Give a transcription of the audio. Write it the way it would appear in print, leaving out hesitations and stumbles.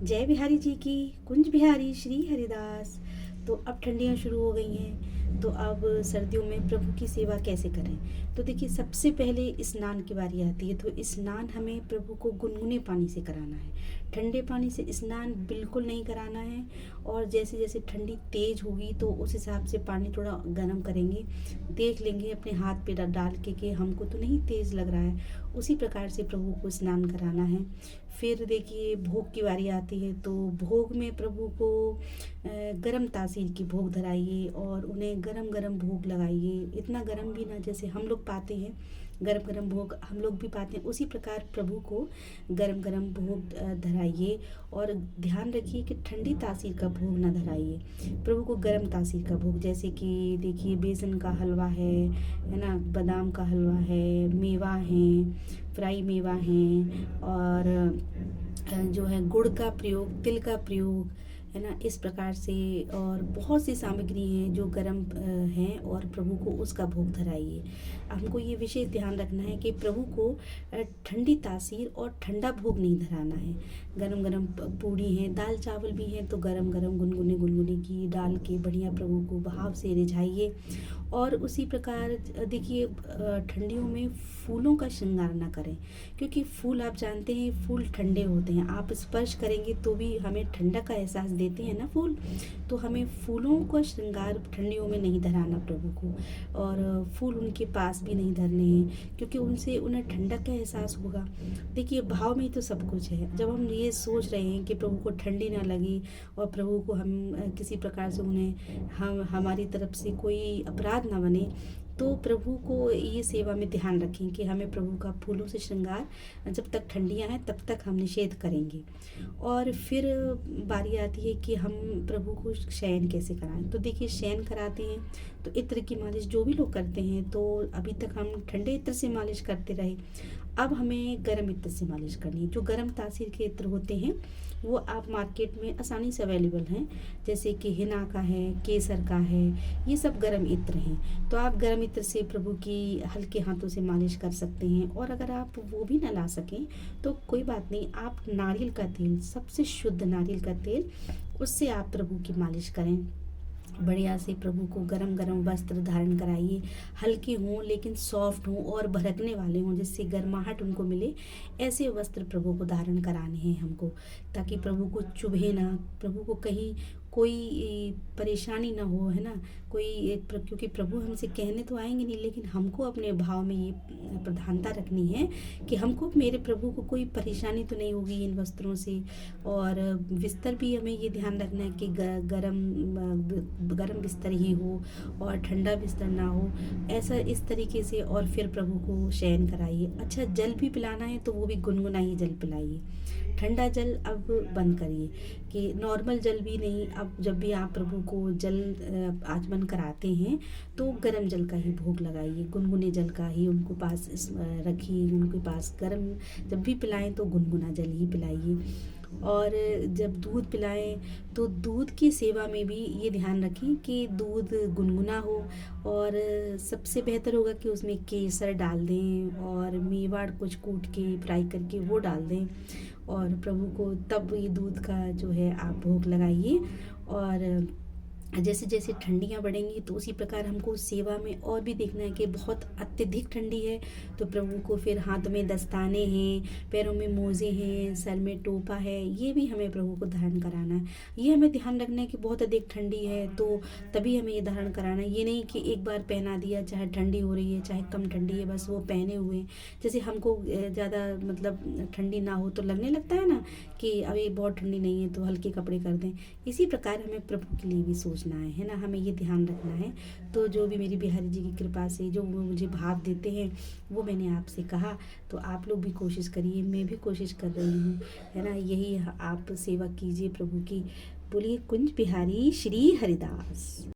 जय बिहारी जी की। कुंज बिहारी श्री हरिदास। तो अब ठंडियाँ शुरू हो गई हैं, तो अब सर्दियों में प्रभु की सेवा कैसे करें। तो देखिए, सबसे पहले स्नान की बारी आती है। तो स्नान हमें प्रभु को गुनगुने पानी से कराना है, ठंडे पानी से स्नान बिल्कुल नहीं कराना है। और जैसे जैसे ठंडी तेज होगी तो उस हिसाब से पानी थोड़ा गर्म करेंगे, देख लेंगे अपने हाथ पे डाल के कि हमको तो नहीं तेज़ लग रहा है, उसी प्रकार से प्रभु को स्नान कराना है। फिर देखिए, भोग की बारी आती है। तो भोग में प्रभु को गरम तासीर की भोग धराइए और उन्हें गरम गरम भोग लगाइए। इतना गरम भी ना, जैसे हम लोग पाते हैं गरम गरम भोग हम लोग भी पाते हैं, उसी प्रकार प्रभु को गरम गरम भोग धराइए। और ध्यान रखिए कि ठंडी तासीर का भोग ना धराइए, प्रभु को गरम तासीर का भोग, जैसे कि देखिए बेसन का हलवा है ना, बादाम का हलवा है, मेवा है, फ्राई मेवा है, और जो है गुड़ का प्रयोग, तिल का प्रयोग है ना, इस प्रकार से। और बहुत सी सामग्री हैं जो गरम हैं, और प्रभु को उसका भोग धराइए। हमको ये विशेष ध्यान रखना है कि प्रभु को ठंडी तासीर और ठंडा भोग नहीं धराना है। गरम गरम पूड़ी हैं, दाल चावल भी हैं, तो गरम गरम गुनगुने गुनगुने घी डाल के बढ़िया प्रभु को भाव से रिझाइए। और उसी प्रकार देखिए, ठंडियों में फूलों का श्रृंगार ना करें, क्योंकि फूल आप जानते हैं फूल ठंडे होते हैं, आप स्पर्श करेंगे तो भी हमें ठंडक का एहसास देते हैं ना फूल। तो हमें फूलों का श्रृंगार ठंडियों में नहीं धराना प्रभु को, और फूल उनके पास भी नहीं धरने हैं, क्योंकि उनसे उन्हें ठंडक का एहसास होगा। देखिए, भाव में ही तो सब कुछ है। जब हम ये सोच रहे हैं कि प्रभु को ठंडी ना लगे और प्रभु को हम किसी प्रकार से उन्हें हमारी तरफ से कोई अपराध ना बने, तो प्रभु को ये सेवा में ध्यान रखें कि हमें प्रभु का फूलों से श्रृंगार जब तक ठंडियाँ हैं तब तक हम निषेध करेंगे। और फिर बारी आती है कि हम प्रभु को शयन कैसे कराएं। तो देखिए, शयन कराते हैं तो इत्र की मालिश जो भी लोग करते हैं, तो अभी तक हम ठंडे इत्र से मालिश करते रहे, अब हमें गर्म इत्र से मालिश करनी है। जो गर्म तासीर के इत्र होते हैं वो आप मार्केट में आसानी से अवेलेबल हैं, जैसे कि हिना का है, केसर का है, ये सब गर्म इत्र हैं। तो आप गर्म इत्र से प्रभु की हल्के हाथों से मालिश कर सकते हैं। और अगर आप वो भी ना ला सकें तो कोई बात नहीं, आप नारियल का तेल, सबसे शुद्ध नारियल का तेल, उससे आप प्रभु की मालिश करें। बढ़िया से प्रभु को गरम गरम वस्त्र धारण कराइए, हल्के हों लेकिन सॉफ्ट हों और भड़कने वाले हों, जिससे गर्माहट उनको मिले। ऐसे वस्त्र प्रभु को धारण कराने हैं हमको, ताकि प्रभु को चुभे ना, प्रभु को कहीं कोई परेशानी ना हो, है ना। क्योंकि प्रभु हमसे कहने तो आएंगे नहीं, लेकिन हमको अपने भाव में ये प्रधानता रखनी है कि हमको, मेरे प्रभु को कोई परेशानी तो नहीं होगी इन वस्त्रों से। और बिस्तर भी हमें ये ध्यान रखना है कि गरम बिस्तर ही हो और ठंडा बिस्तर ना हो, ऐसा इस तरीके से। और फिर प्रभु को शयन कराइए। अच्छा, जल भी पिलाना है तो वो भी गुनगुना ही जल पिलाइए, ठंडा जल अब बंद करिए, कि नॉर्मल जल भी नहीं। अब जब भी आप प्रभु को जल आचमन कराते हैं तो गर्म जल का ही भोग लगाइए, गुनगुने जल का ही उनको पास रखिए, उनके पास गर्म जब भी पिलाएं तो गुनगुना जल ही पिलाइए। और जब दूध पिलाएं तो दूध की सेवा में भी ये ध्यान रखें कि दूध गुनगुना हो, और सबसे बेहतर होगा कि उसमें केसर डाल दें और मेवा कुछ कूट के फ्राई करके वो डाल दें, और प्रभु को तब ये दूध का जो है आप भोग लगाइए। और जैसे जैसे ठंडियाँ बढ़ेंगी तो उसी प्रकार हमको सेवा में और भी देखना है कि बहुत अत्यधिक ठंडी है तो प्रभु को फिर हाथ में दस्ताने हैं, पैरों में मोजे हैं, सर में टोपा है, ये भी हमें प्रभु को धारण कराना है। ये हमें ध्यान रखना है कि बहुत अधिक ठंडी है तो तभी हमें ये धारण कराना है। ये नहीं कि एक बार पहना दिया, चाहे ठंडी हो रही है चाहे कम ठंडी है, बस वो पहने हुए हैं। जैसे हमको ज़्यादा मतलब ठंडी ना हो तो लगने लगता है ना कि अभी बहुत ठंडी नहीं है तो हल्के कपड़े कर दें, इसी प्रकार हमें प्रभु के लिए भी सोचना है ना, हमें ये ध्यान रखना है। तो जो भी मेरी बिहारी जी की कृपा से जो वो मुझे भाव देते हैं वो मैंने आपसे कहा, तो आप लोग भी कोशिश करिए, मैं भी कोशिश कर रही हूँ, है ना। यही आप सेवा कीजिए प्रभु की। बोलिए कुंज बिहारी श्री हरिदास।